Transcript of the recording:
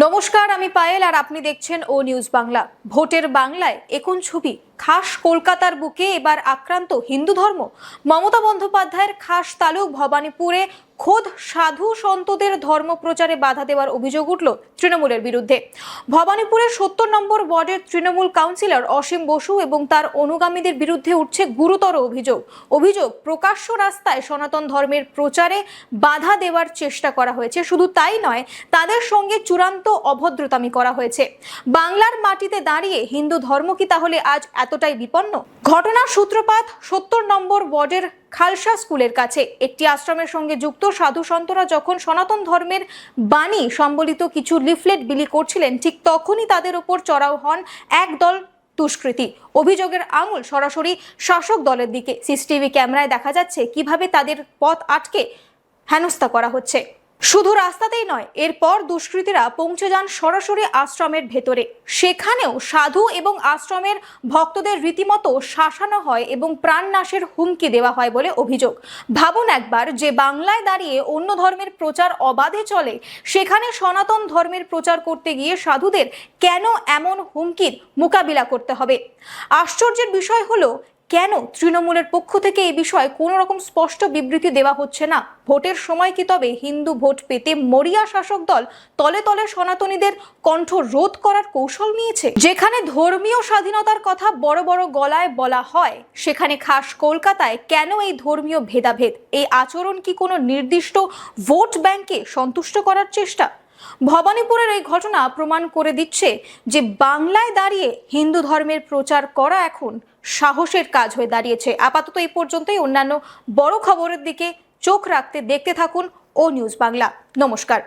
নমস্কার, আমি পায়েল আর আপনি দেখছেন ও নিউজ বাংলা। ভোটের বাংলায় এখন ছবি খাস কলকাতার বুকে এবার আক্রান্ত হিন্দু ধর্ম। মমতা বন্দ্যোপাধ্যায়ের খাস তালুক ভবানীপুরে খোদ সাধু সন্তদের ধর্ম প্রচারে বাধা দেওয়ার অভিযোগ উঠল তৃণমূলের বিরুদ্ধে। ভবানীপুরের ৭০ নম্বর ওয়ার্ডের তৃণমূল কাউন্সিলর অসীম বসু এবং তার অনুগামীদের বিরুদ্ধে উঠছে গুরুতর অভিযোগ প্রকাশ্য রাস্তায় সনাতন ধর্মের প্রচারে বাধা দেওয়ার চেষ্টা করা হয়েছে। শুধু তাই নয়, তাদের সঙ্গে চূড়ান্ত অভদ্রতামি করা হয়েছে। বাংলার মাটিতে দাঁড়িয়ে হিন্দু ধর্ম কি তাহলে আজ এতটাই বিপন্ন? ঘটনার সূত্রপাত ৭০ নম্বর ওয়ার্ডের খালসা স্কুলের কাছে। একটি আশ্রমের সঙ্গে যুক্ত সাধু সন্তরা যখন সনাতন ধর্মের বাণী সম্বলিত কিছু লিফলেট বিলি করছিলেন, ঠিক তখনই তাদের ওপর চড়াও হন একদল দুষ্কৃতী। অভিযোগের আঙুল সরাসরি শাসক দলের দিকে। সিসিটিভি ক্যামেরায় দেখা যাচ্ছে কিভাবে তাদের পথ আটকে হেনস্থা করা হচ্ছে। শুধু রাস্তাতেই নয়, এরপর দুষ্কৃতীরা পৌঁছে যান সরাসরি আশ্রমের ভেতরে। সেখানেও সাধু এবং আশ্রমের ভক্তদের রীতিমতো শাসানো হয় এবং প্রাণনাশের হুমকি দেওয়া হয় বলে অভিযোগ। ভাবুন একবার, যে বাংলায় দাঁড়িয়ে অন্য ধর্মের প্রচার অবাধে চলে, সেখানে সনাতন ধর্মের প্রচার করতে গিয়ে সাধুদের কেন এমন হুমকির মোকাবিলা করতে হবে? আশ্চর্যের বিষয় হলো, কেন তৃণমূলের পক্ষ থেকে এই বিষয়ে কোনো রকম স্পষ্ট বিবৃতি দেওয়া হচ্ছে না? ভোটের সময় কি তবে হিন্দু ভোট পেতে মরিয়া শাসক দল তলে তলে সনাতনীদের কণ্ঠ রোধ করার কৌশল নিয়েছে? যেখানে ধর্মীয় স্বাধীনতার কথা বড় বড় গলায় বলা হয়, সেখানে খাস কলকাতায় কেন এই ধর্মীয় ভেদাভেদ? এই আচরণ কি কোনো নির্দিষ্ট ভোট ব্যাংকে সন্তুষ্ট করার চেষ্টা? ভবানীপুরের এই ঘটনা প্রমাণ করে দিচ্ছে যে বাংলায় দাঁড়িয়ে হিন্দু ধর্মের প্রচার করা এখন সাহসের কাজ হয়ে দাঁড়িয়েছে। আপাতত এই পর্যন্তই। অন্যান্য বড় খবরের দিকে চোখ রাখতে দেখতে থাকুন ও নিউজ বাংলা। নমস্কার।